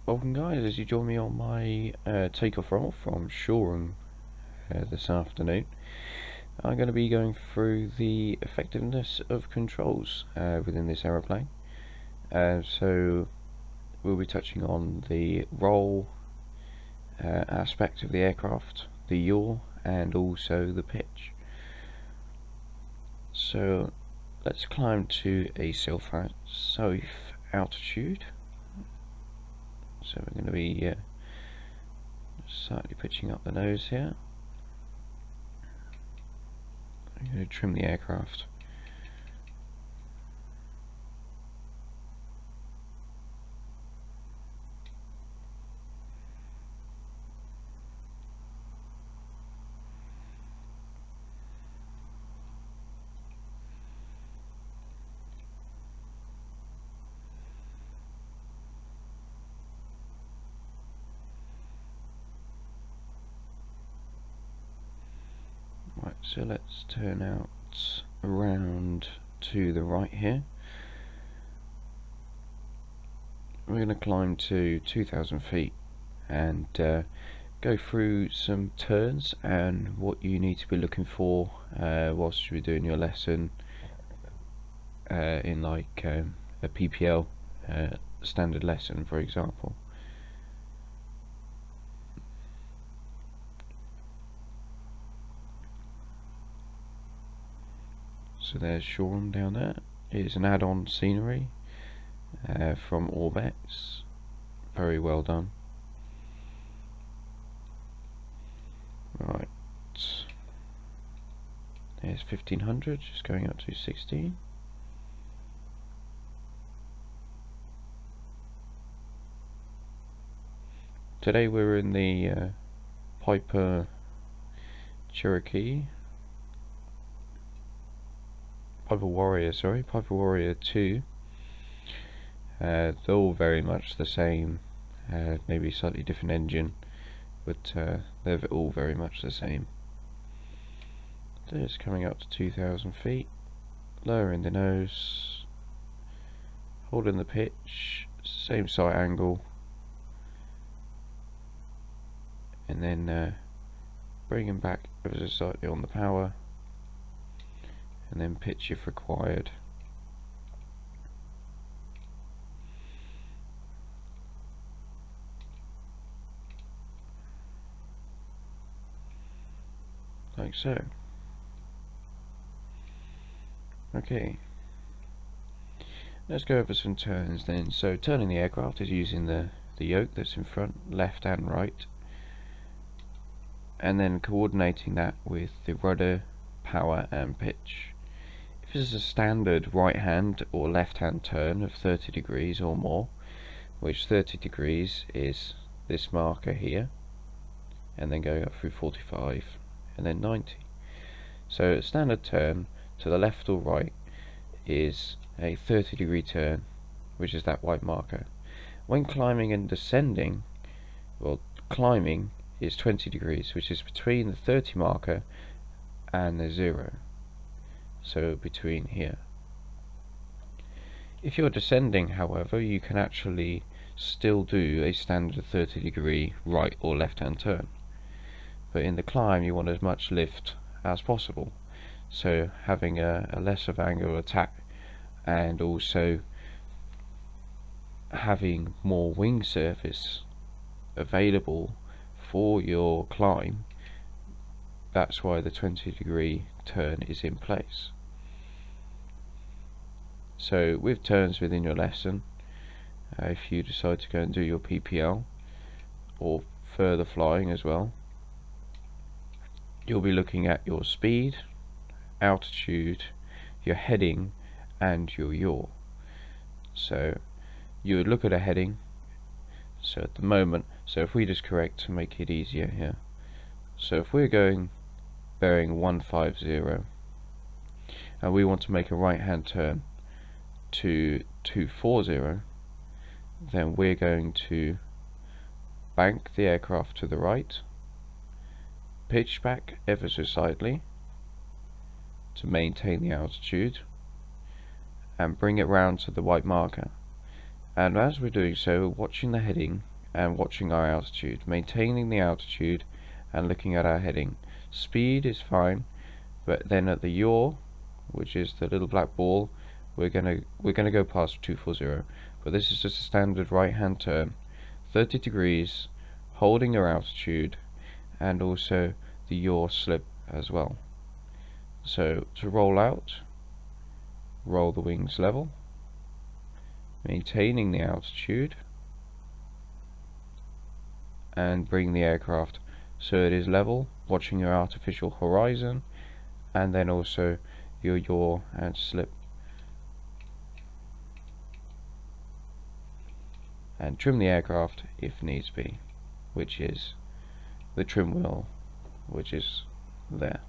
Welcome guys, as you join me on my takeoff roll from Shoreham this afternoon. I'm going to be going through the effectiveness of controls within this aeroplane. So we'll be touching on the roll aspect of the aircraft, the yaw, and also the pitch. So let's climb to a safe altitude. So we're going to be slightly pitching up the nose here. I'm going to trim the aircraft. Right, so let's turn out around to the right here. We're going to climb to 2,000 feet and go through some turns and what you need to be looking for whilst you're doing your lesson in like a PPL standard lesson, for example. So there's Shoreham down there. It's an add-on scenery from Orbex. Very well done. Right. There's 1500, just going up to 16. Today we're in the Piper Warrior 2. They're all very much the same, maybe slightly different engine, but they're all very much the same. So it's coming up to 2,000 feet, lowering the nose, holding the pitch, same sight angle, and then bringing back ever so slightly on the power, and then pitch if required. Like so. Okay, let's go over some turns then. So turning the aircraft is using the yoke that's in front, left and right, and then coordinating that with the rudder, power and pitch. If this is a standard right hand or left hand turn of 30 degrees or more, which 30 degrees is this marker here, and then going up through 45 and then 90. So a standard turn to the left or right is a 30 degree turn, which is that white marker. When climbing and descending, well, climbing is 20 degrees, which is between the 30 marker and the 0. So between here. If you're descending, however, you can actually still do a standard 30 degree right or left hand turn. But in the climb you want as much lift as possible. So having a less of angle of attack and also having more wing surface available for your climb, that's why the 20 degree turn is in place. So with turns within your lesson, if you decide to go and do your PPL or further flying as well, you'll be looking at your speed, altitude, your heading and your yaw. So you would look at a heading, so at the moment, so if we just correct to make it easier here, so if we're going bearing 150 and we want to make a right hand turn to 240, then we're going to bank the aircraft to the right, pitch back ever so slightly to maintain the altitude, and bring it round to the white marker. And as we're doing so, watching the heading and watching our altitude, maintaining the altitude and looking at our heading. Speed is fine, but then at the yaw, which is the little black ball, we're gonna go past 240. But this is just a standard right hand turn, 30 degrees, holding our altitude, and also the yaw slip as well. So to roll out, roll the wings level, maintaining the altitude, and bring the aircraft so it is level, watching your artificial horizon, and then also your yaw and slip. And trim the aircraft if needs be, which is the trim wheel, which is there.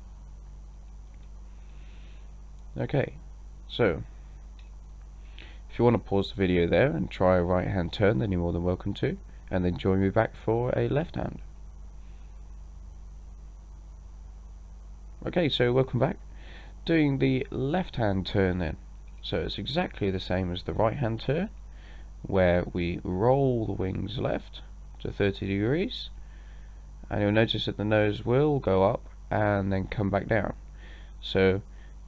Okay, so if you want to pause the video there and try a right hand turn, then you're more than welcome to, and then join me back for a left hand. Okay, so welcome back. Doing the left hand turn then. So it's exactly the same as the right hand turn, where we roll the wings left to 30 degrees, and you'll notice that the nose will go up and then come back down. So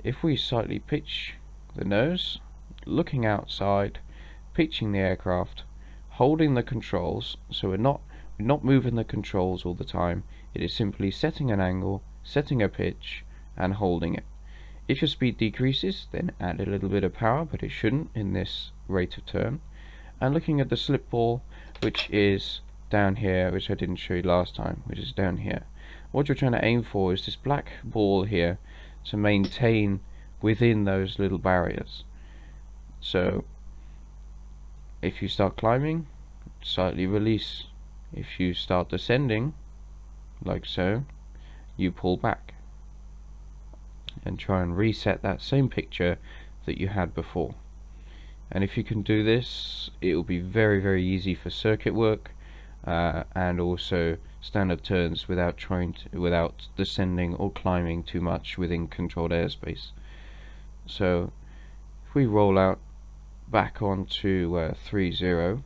if we slightly pitch the nose, looking outside, pitching the aircraft, holding the controls, so we're not moving the controls all the time, it is simply setting an angle, setting a pitch, and holding it. If your speed decreases, then add a little bit of power, but it shouldn't in this rate of turn. And looking at the slip ball, which is down here, which I didn't show you last time, which is down here. What you're trying to aim for is this black ball here to maintain within those little barriers. So if you start climbing, slightly release. If you start descending, like so, you pull back and try and reset that same picture that you had before. And if you can do this, it will be very, very easy for circuit work and also standard turns without without descending or climbing too much within controlled airspace. So if we roll out back onto 30,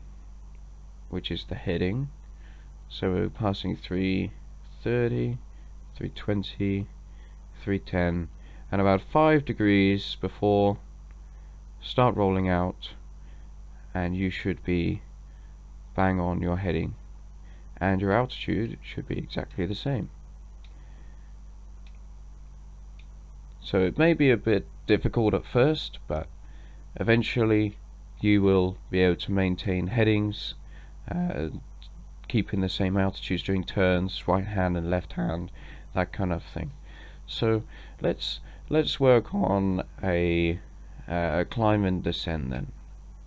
which is the heading, so we're passing 330, 320, 310, and about 5 degrees before, start rolling out, and you should be bang on your heading, and your altitude should be exactly the same. So it may be a bit difficult at first, but eventually you will be able to maintain headings, keeping the same altitudes during turns, right hand and left hand, that kind of thing. So let's work on a climb and descend then.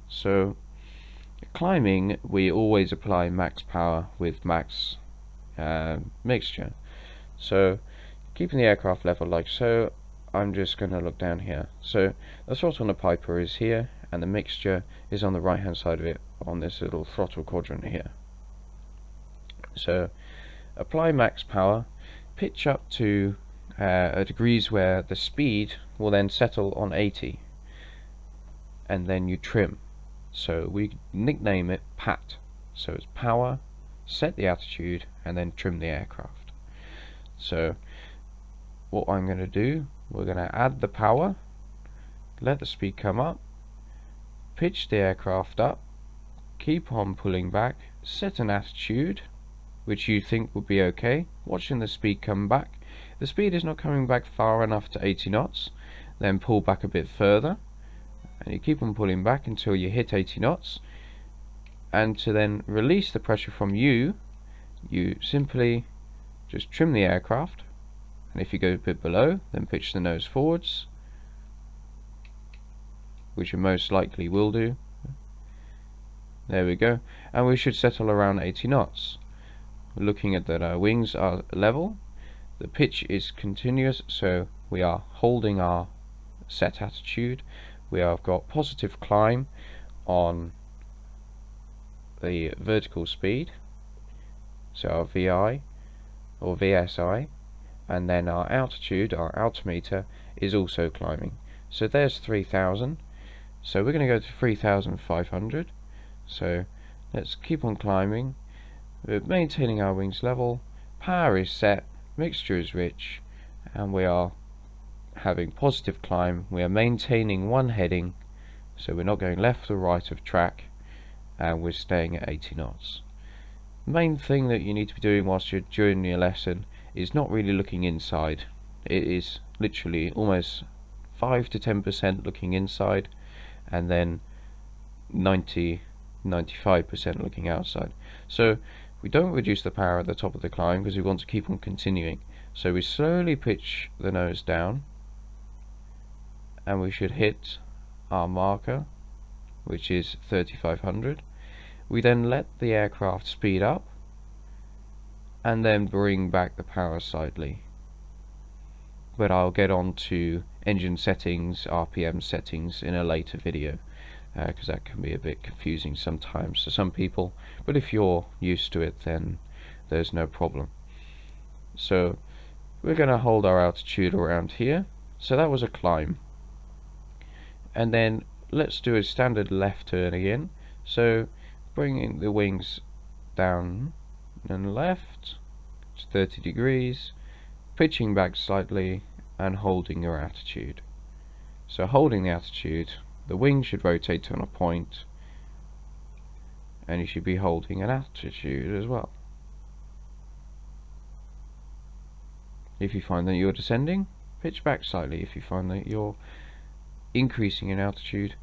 So climbing, we always apply max power with max mixture. So keeping the aircraft level like so, I'm just going to look down here. So the throttle on the Piper is here, and the mixture is on the right hand side of it on this little throttle quadrant here. So apply max power, pitch up to degrees where the speed will then settle on 80, and then you trim. So we nickname it PAT. So it's power, set the altitude, and then trim the aircraft. So what I'm going to do, we're going to add the power, let the speed come up, pitch the aircraft up, keep on pulling back, set an attitude which you think would be okay, watching the speed come back. The speed is not coming back far enough to 80 knots, then pull back a bit further, and you keep on pulling back until you hit 80 knots, and to then release the pressure from you simply just trim the aircraft, and if you go a bit below, then pitch the nose forwards, which you most likely will do. There we go, and we should settle around 80 knots. Looking at that our wings are level, the pitch is continuous, so we are holding our set attitude. We have got positive climb on the vertical speed, so our VI or VSI, and then our altitude, our altimeter, is also climbing. So there's 3000. So we're going to go to 3500. So let's keep on climbing, we're maintaining our wings level, power is set, mixture is rich, and we are having positive climb. We are maintaining one heading, so we're not going left or right of track, and we're staying at 80 knots. The main thing that you need to be doing whilst you're during your lesson is not really looking inside. It is literally almost 5 to 10% looking inside, and then 95% looking outside. So we don't reduce the power at the top of the climb because we want to keep on continuing. So we slowly pitch the nose down, and we should hit our marker, which is 3500. We then let the aircraft speed up and then bring back the power slightly. But I'll get on to engine settings, RPM settings in a later video, because that can be a bit confusing sometimes to some people, but if you're used to it then there's no problem. So we're going to hold our altitude around here. So that was a climb, and then let's do a standard left turn again. So bringing the wings down and left, it's 30 degrees, pitching back slightly and holding your attitude. So holding the attitude, the wing should rotate on a point, and you should be holding an attitude as well. If you find that you're descending, pitch back slightly. If you find that you're increasing in altitude,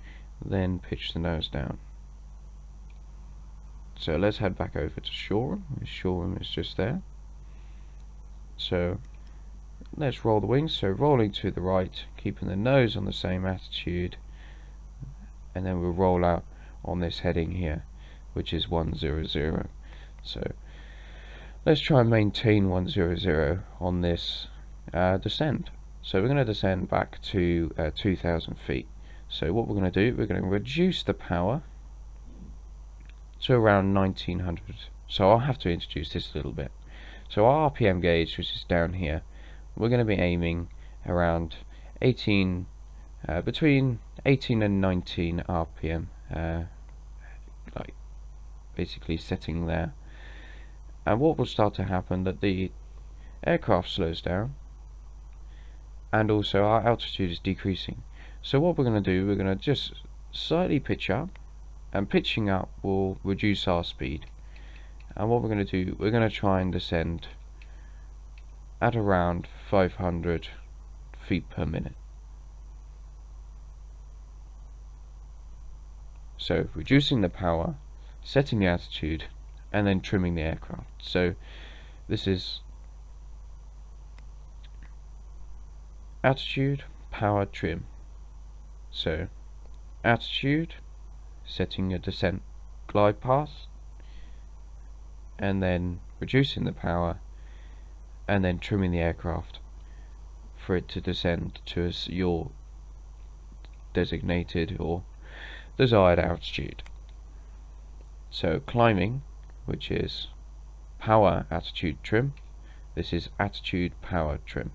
then pitch the nose down. So let's head back over to Shoreham. Shoreham is just there. So let's roll the wings. So rolling to the right, keeping the nose on the same attitude, and then we'll roll out on this heading here, which is 100. So let's try and maintain 100 on this descent. So we're going to descend back to 2,000 feet. So what we're going to do, we're going to reduce the power to around 1900. So I'll have to introduce this a little bit. So our RPM gauge, which is down here, we're going to be aiming around 18, between 18 and 19 RPM, like basically setting there. And what will start to happen, that the aircraft slows down, and also our altitude is decreasing. So what we're going to do, we're going to just slightly pitch up, and pitching up will reduce our speed. And what we're going to do, we're going to try and descend at around 500 feet per minute. So reducing the power, setting the altitude, and then trimming the aircraft. So this is attitude, power, trim. So attitude, setting a descent glide path, and then reducing the power, and then trimming the aircraft for it to descend to your designated or desired altitude. So climbing, which is power, attitude, trim. This is attitude, power, trim.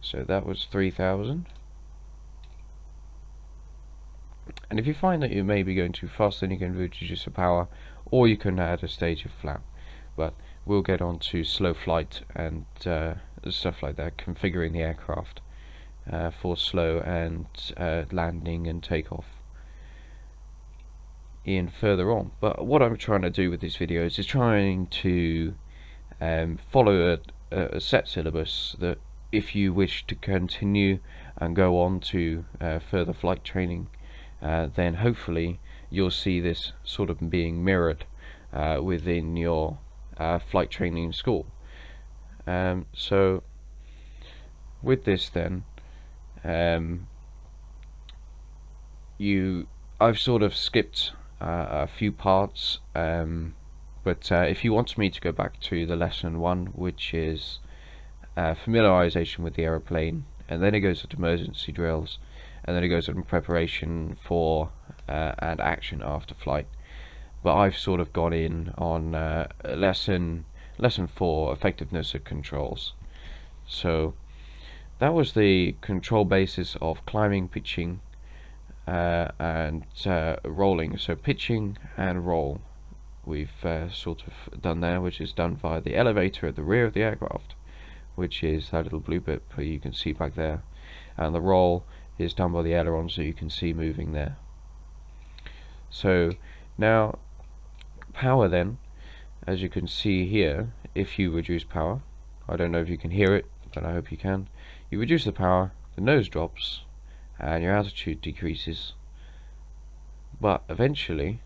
So that was 3,000. And if you find that you may be going too fast, then you can reduce the power, or you can add a stage of flap. But we'll get on to slow flight and stuff like that, configuring the aircraft for slow and landing and takeoff in further on. But what I'm trying to do with these videos is trying to follow a set syllabus, that if you wish to continue and go on to further flight training, then hopefully you'll see this sort of being mirrored within your flight training school. So with this then, I've sort of skipped a few parts, but if you want me to go back to the lesson 1, which is familiarization with the aeroplane, and then it goes into emergency drills, and then it goes into preparation for and action after flight. But I've sort of gone in on lesson 4, effectiveness of controls. So that was the control basis of climbing, pitching, and rolling. So pitching and roll we've sort of done there, which is done via the elevator at the rear of the aircraft, which is that little blue bit you can see back there, and the roll is done by the ailerons that you can see moving there. So now power then, as you can see here, if you reduce power, I don't know if you can hear it, but I hope you can, you reduce the power, the nose drops and your altitude decreases, but eventually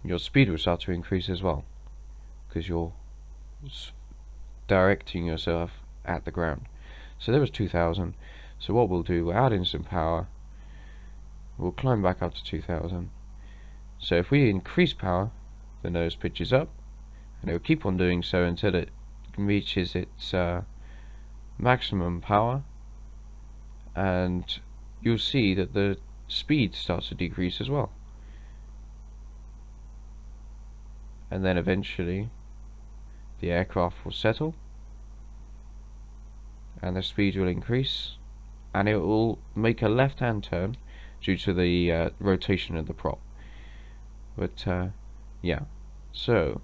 your speed will start to increase as well, because you're directing yourself at the ground. So there was 2000. So what we'll do, we'll add in some power, we'll climb back up to 2000. So if we increase power, the nose pitches up, and it will keep on doing so until it reaches its maximum power, and you'll see that the speed starts to decrease as well. And then eventually the aircraft will settle and the speed will increase, and it will make a left-hand turn due to the rotation of the prop. But yeah, so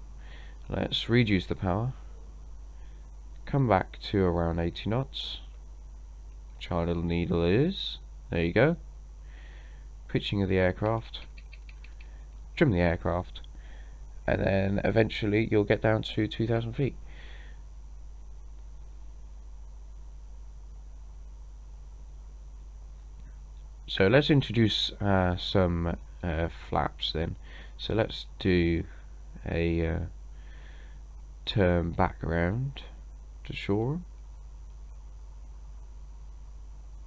let's reduce the power, come back to around 80 knots, which our little needle is. There you go. Pitching of the aircraft, trim the aircraft, and then eventually you'll get down to 2000 feet. So let's introduce some flaps then. So let's do a turn back around to shore.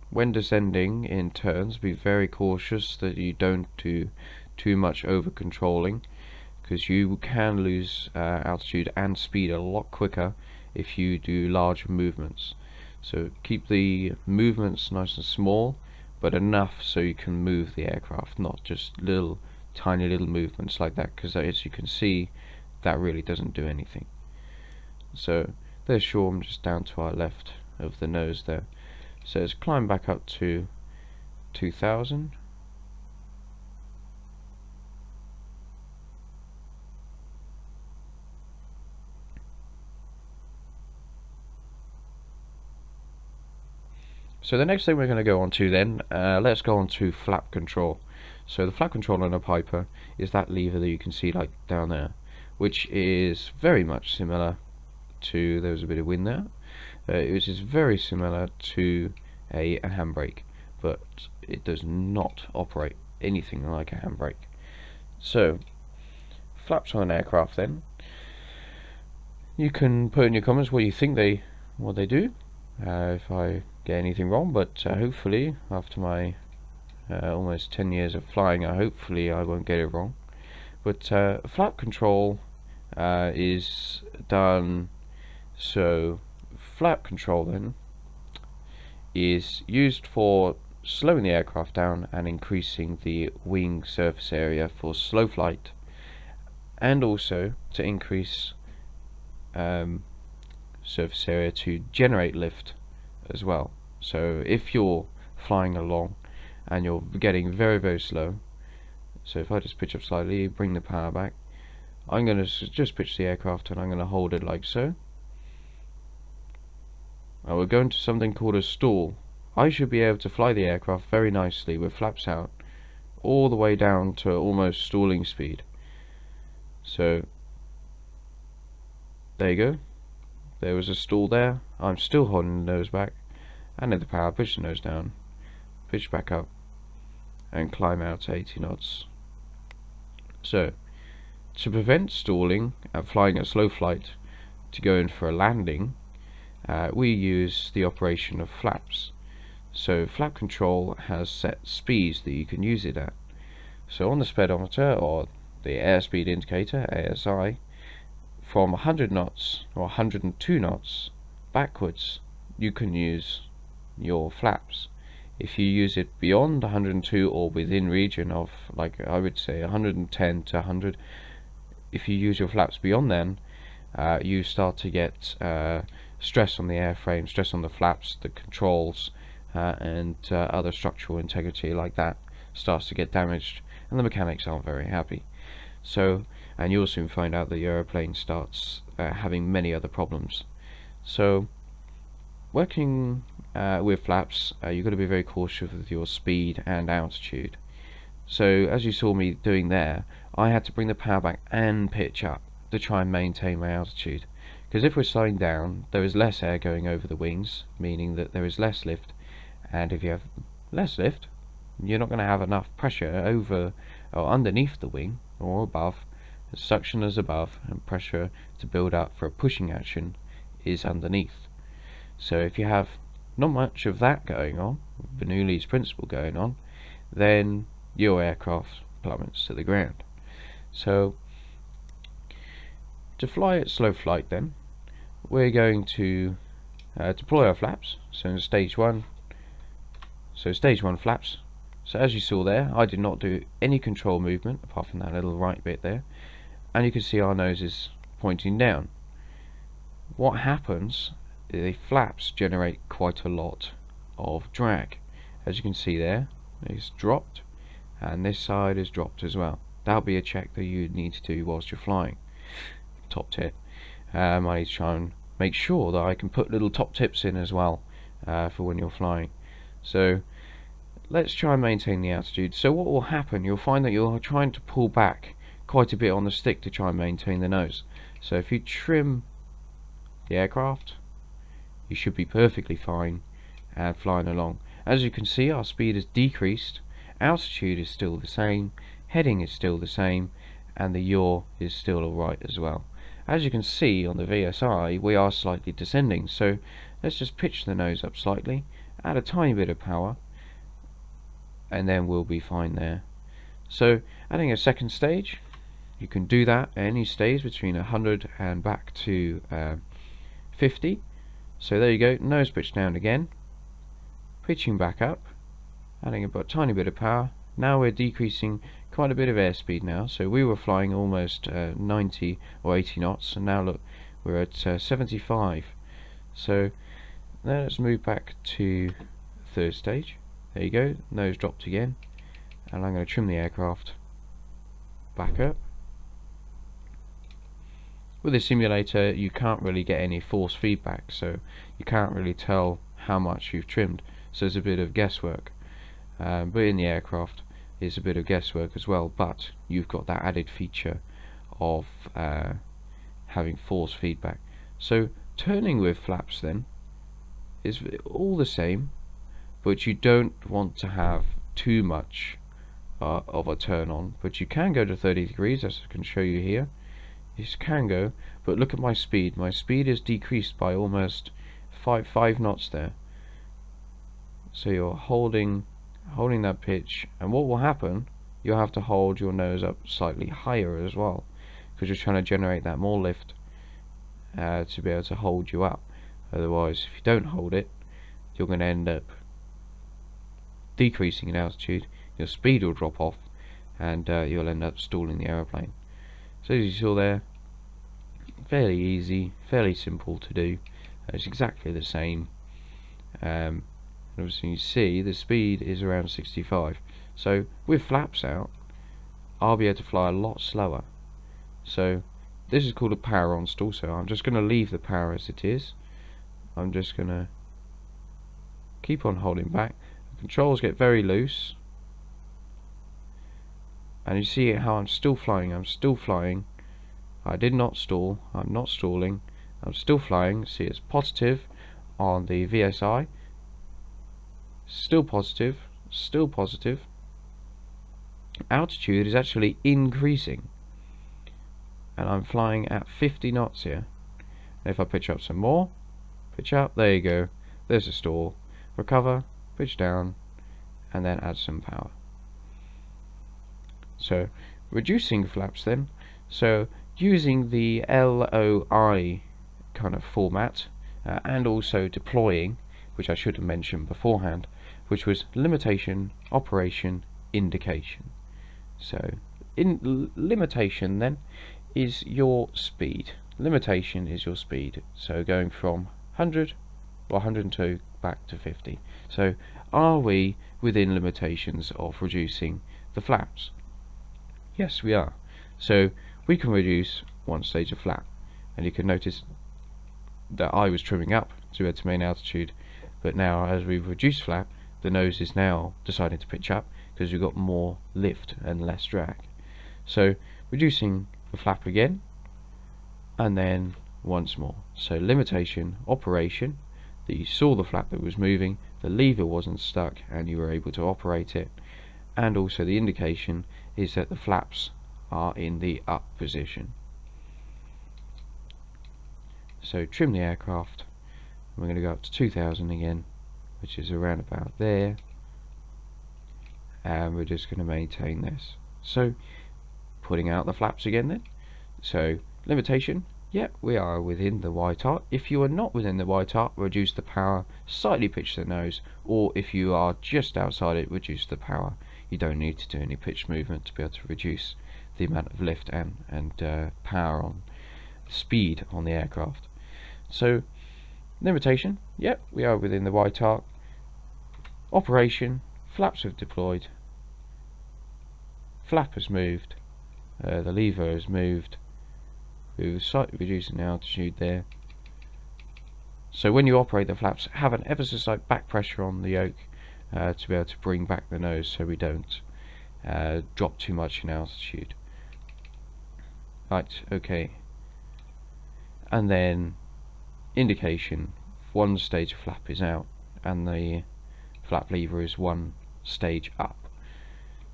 When descending in turns, be very cautious that you don't do too much over controlling, because you can lose altitude and speed a lot quicker if you do large movements. So keep the movements nice and small, but enough so you can move the aircraft, not just tiny little movements like that, because as you can see, that really doesn't do anything. So there's Shoreham just down to our left of the nose there. So let's climb back up to 2000. So the next thing we're going to go on to then, let's go on to flap control. So the flap control on a Piper is that lever that you can see like down there, which is very much similar to, there was a bit of wind there, which is very similar to a handbrake, but it does not operate anything like a handbrake. So flaps on an aircraft then, you can put in your comments what you think what they do, if I get anything wrong, but hopefully after my almost 10 years of flying, hopefully I won't get it wrong. But flap control is done, so flap control then is used for slowing the aircraft down and increasing the wing surface area for slow flight, and also to increase surface area to generate lift as well. So if you're flying along and you're getting very, very slow, so if I just pitch up slightly, bring the power back, I'm going to just pitch the aircraft and I'm going to hold it like so. Now we're going to something called a stall. I should be able to fly the aircraft very nicely with flaps out all the way down to almost stalling speed. So there you go. There was a stall there. I'm still holding the nose back, and at the power, push the nose down, pitch back up, and climb out to 80 knots. So to prevent stalling and flying a slow flight to go in for a landing, we use the operation of flaps. So flap control has set speeds that you can use it at. So on the speedometer, or the airspeed indicator, ASI, from 100 knots or 102 knots backwards, you can use your flaps. If you use it beyond 102 or within region of, like I would say 110 to 100, if you use your flaps beyond then, you start to get stress on the airframe, stress on the flaps, the controls, and other structural integrity like that. starts to get damaged, and the mechanics aren't very happy. So, and you'll soon find out that the aeroplane starts having many other problems. So, working with flaps, you've got to be very cautious with your speed and altitude. So, as you saw me doing there, I had to bring the power back and pitch up to try and maintain my altitude. Because if we're slowing down, there is less air going over the wings, meaning that there is less lift, and if you have less lift, you're not going to have enough pressure over or underneath the wing or above. Suction is above, and pressure to build up for a pushing action is underneath. So if you have not much of that going on, Bernoulli's principle going on, then your aircraft plummets to the ground. So to fly at slow flight, then we're going to deploy our flaps. So in stage 1, flaps. So as you saw there, I did not do any control movement apart from that little right bit there, and you can see our nose is pointing down. What happens, the flaps generate quite a lot of drag. As you can see there, it's dropped, and this side is dropped as well. That'll be a check that you need to do whilst you're flying. Top tip. I need to try and make sure that I can put little top tips in as well for when you're flying. So let's try and maintain the altitude. So what will happen, you'll find that you're trying to pull back quite a bit on the stick to try and maintain the nose. So if you trim the aircraft, you should be perfectly fine and flying along. As you can see, our speed has decreased, altitude is still the same, heading is still the same, and the yaw is still alright as well. As you can see on the VSI, we are slightly descending, so let's just pitch the nose up slightly, add a tiny bit of power, and then we'll be fine there. So adding a second stage, you can do that at any stage between 100 and back to 50. So there you go, nose pitch down again, pitching back up, adding a tiny bit of power. Now we're decreasing quite a bit of airspeed now, so we were flying almost 90 or 80 knots, and now look, we're at 75. So now let's move back to third stage. There you go, nose dropped again, and I'm going to trim the aircraft back up. With the simulator you can't really get any force feedback, so you can't really tell how much you've trimmed, so it's a bit of guesswork. But in the aircraft it's a bit of guesswork as well, but you've got that added feature of having force feedback. So turning with flaps then is all the same, but you don't want to have too much of a turn on, but you can go to 30 degrees, as I can show you here. You can go, but look at my speed. My speed is decreased by almost 5 knots there. So you're holding that pitch, and what will happen, you'll have to hold your nose up slightly higher as well, because you're trying to generate that more lift to be able to hold you up. Otherwise, if you don't hold it, you're going to end up decreasing in altitude, your speed will drop off, and you'll end up stalling the aeroplane. So as you saw there, fairly easy, fairly simple to do. It's exactly the same. Obviously you see the speed is around 65. So with flaps out, I'll be able to fly a lot slower. So this is called a power on stall. So I'm just going to leave the power as it is. I'm just going to keep on holding back. The controls get very loose, and you see how I'm still flying. I did not stall, I'm not stalling, I'm still flying. See, it's positive on the VSI, still positive, still positive. Altitude is actually increasing, and I'm flying at 50 knots here. And if I pitch up some more, pitch up, there you go, there's a stall, recover, pitch down, and then add some power. So reducing flaps then, so using the LOI kind of format, and also deploying, which I should have mentioned beforehand, which was limitation, operation, indication. So in limitation then is your speed, limitation is your speed, so going from 100 or 102 back to 50. So are we within limitations of reducing the flaps? Yes, we are. So we can reduce one stage of flap, and you can notice that I was trimming up to main altitude, but now as we've reduced flap, the nose is now deciding to pitch up because we've got more lift and less drag. So reducing the flap again, and then once more. So limitation, operation, that you saw the flap that was moving, the lever wasn't stuck and you were able to operate it, and also the indication is that the flaps are in the up position. So trim the aircraft. We're going to go up to 2000 again, which is around about there, and we're just going to maintain this. So putting out the flaps again then. So limitation, yep, we are within the white arc. If you are not within the white arc, reduce the power, slightly pitch the nose, or if you are just outside it, reduce the power. You don't need to do any pitch movement to be able to reduce the amount of lift and power on speed on the aircraft. So limitation, yep, we are within the white arc. Operation, flaps have deployed, flap has moved, the lever has moved, we were slightly reducing the altitude there. So when you operate the flaps, have an ever so slight back pressure on the yoke to be able to bring back the nose so we don't drop too much in altitude. Right, okay. And then indication, one stage of flap is out and the flap lever is one stage up.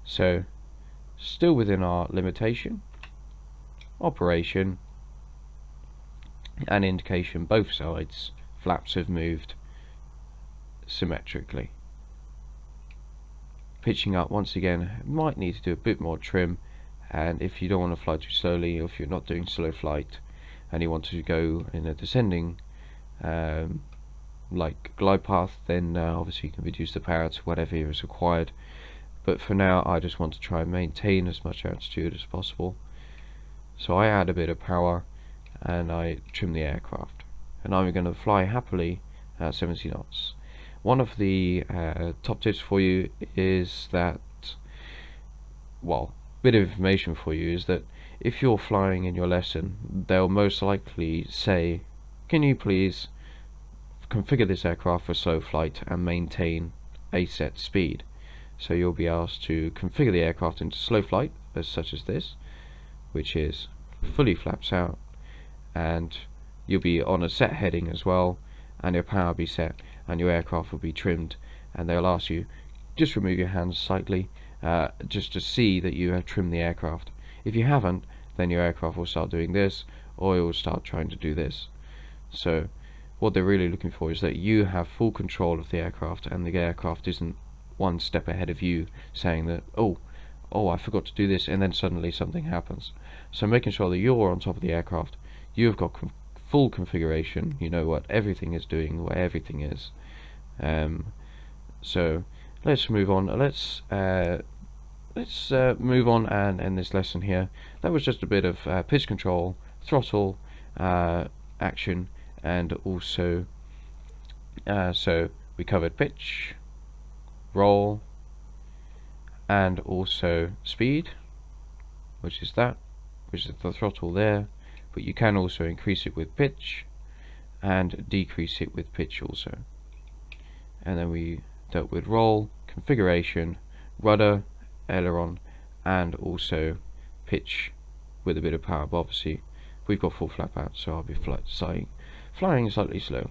So still within our limitation, operation and indication, both sides flaps have moved symmetrically. Pitching up once again, might need to do a bit more trim, and if you don't want to fly too slowly, or if you're not doing slow flight and you want to go in a descending like glide path, then obviously you can reduce the power to whatever is required, but for now I just want to try and maintain as much altitude as possible. So I add a bit of power and I trim the aircraft, and I'm going to fly happily at 70 knots. One of the top tips for you is that, well, bit of information for you is that if you're flying in your lesson, they'll most likely say, can you please configure this aircraft for slow flight and maintain a set speed. So you'll be asked to configure the aircraft into slow flight, such as this, which is fully flaps out, and you'll be on a set heading as well, and your power will be set and your aircraft will be trimmed, and they'll ask you just remove your hands slightly just to see that you have trimmed the aircraft. If you haven't, then your aircraft will start doing this, or it will start trying to do this. So what they're really looking for is that you have full control of the aircraft, and the aircraft isn't one step ahead of you saying that oh I forgot to do this, and then suddenly something happens. So making sure that you're on top of the aircraft, you've got full configuration, you know what everything is doing, where everything is. So let's move on. Let's move on and end this lesson here. That was just a bit of pitch control, throttle action, and also so we covered pitch, roll, and also speed, which is the throttle there, but you can also increase it with pitch and decrease it with pitch also. And then we dealt with roll, configuration, rudder, aileron, and also pitch with a bit of power, but obviously we've got full flap out, so I'll be flying slightly slow.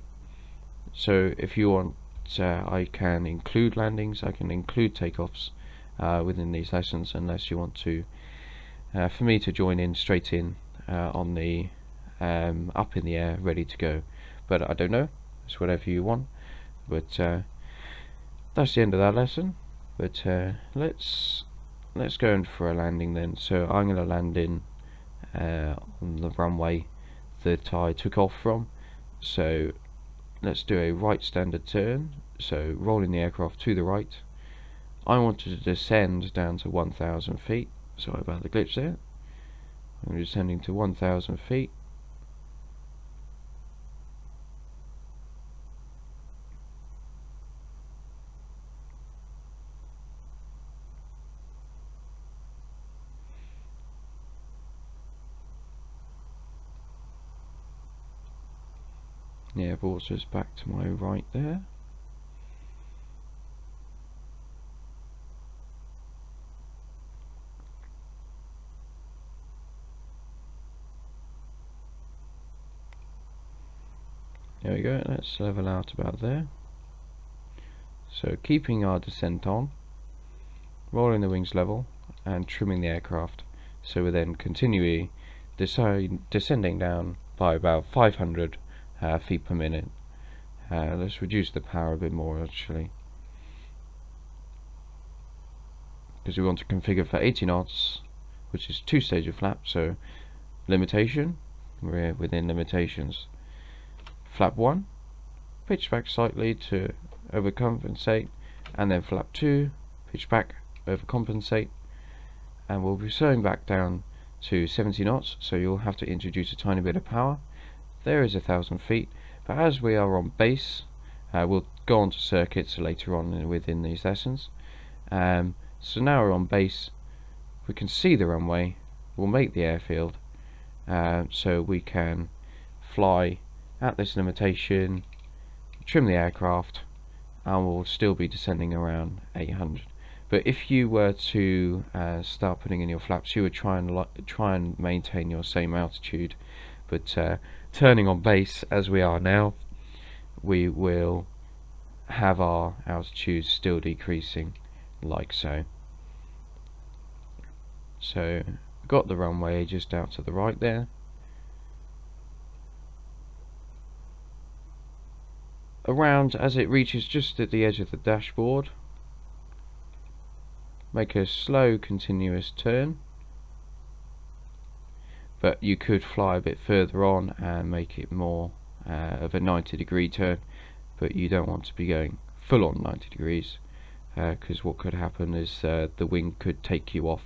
So if you want, I can include landings, I can include takeoffs within these lessons, unless you want to for me to join in straight in on the up in the air, ready to go. But I don't know, it's whatever you want. But that's the end of that lesson. But let's go in for a landing then. So I'm going to land in on the runway that I took off from. So let's do a right standard turn, so rolling the aircraft to the right. I want to descend down to 1,000 feet. Sorry about the glitch there. I'm descending to 1,000 feet. Yeah, brought us back to my right there. There we go, let's level out about there. So keeping our descent on, rolling the wings level and trimming the aircraft, so we're then continually descending down by about 500 feet per minute. Let's reduce the power a bit more actually, because we want to configure for 80 knots, which is 2 stage of flap. So limitation, we're within limitations. Flap 1, pitch back slightly to overcompensate, and then flap 2, pitch back, overcompensate, and we'll be slowing back down to 70 knots, so you'll have to introduce a tiny bit of power. There is 1,000 feet, but as we are on base, we'll go on to circuits later on within these lessons. So now we're on base, we can see the runway, we'll make the airfield, so we can fly at this limitation, trim the aircraft, and we'll still be descending around 800. But if you were to start putting in your flaps, you would try and maintain your same altitude, but turning on base as we are now, we will have our altitude still decreasing like so. So got the runway just out to the right there. Around as it reaches just at the edge of the dashboard, make a slow continuous turn, but you could fly a bit further on and make it more of a 90-degree turn, but you don't want to be going full on 90 degrees, because what could happen is the wing could take you off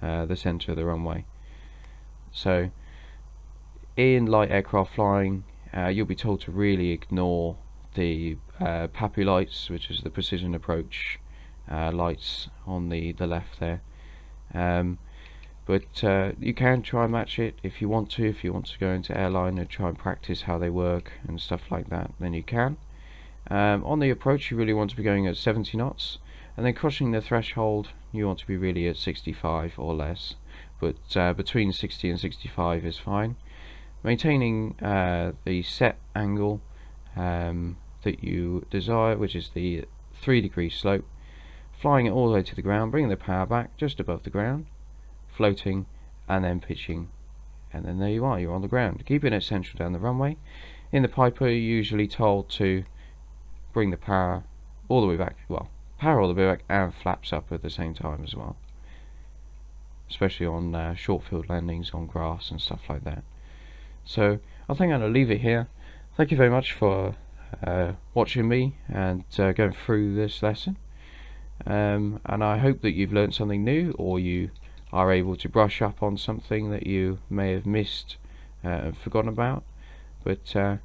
the center of the runway. So in light aircraft flying, you'll be told to really ignore the PAPI lights, which is the precision approach lights on the left there, but you can try and match it if you want to. If you want to go into airline and try and practice how they work and stuff like that, then you can. On the approach, you really want to be going at 70 knots, and then crossing the threshold you want to be really at 65 or less, but between 60 and 65 is fine. Maintaining the set angle that you desire, which is the 3-degree slope, flying it all the way to the ground, bringing the power back just above the ground, floating, and then pitching, and then there you are, you're on the ground. Keeping it central down the runway. In the Piper, you're usually told to bring the power all the way back, well, power all the way back and flaps up at the same time as well, especially on short field landings on grass and stuff like that. So I think I'm going to leave it here. Thank you very much for watching me and going through this lesson, and I hope that you've learned something new, or you are able to brush up on something that you may have missed and forgotten about. But I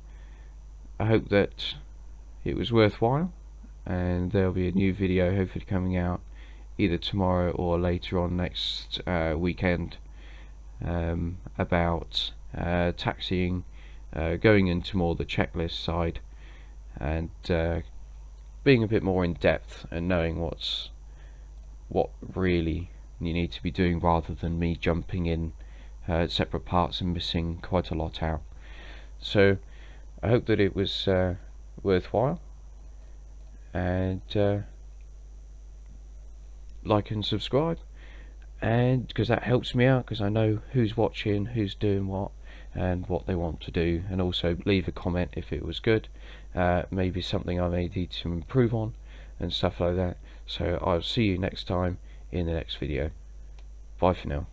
hope that it was worthwhile, and there'll be a new video hopefully coming out either tomorrow or later on next weekend about taxiing, going into more the checklist side, and being a bit more in depth and knowing what really you need to be doing, rather than me jumping in separate parts and missing quite a lot out. So I hope that it was worthwhile, and like and subscribe, and because that helps me out, because I know who's watching, who's doing what, and what they want to do. And also leave a comment if it was good, maybe something I may need to improve on and stuff like that. So I'll see you next time in the next video. Bye for now.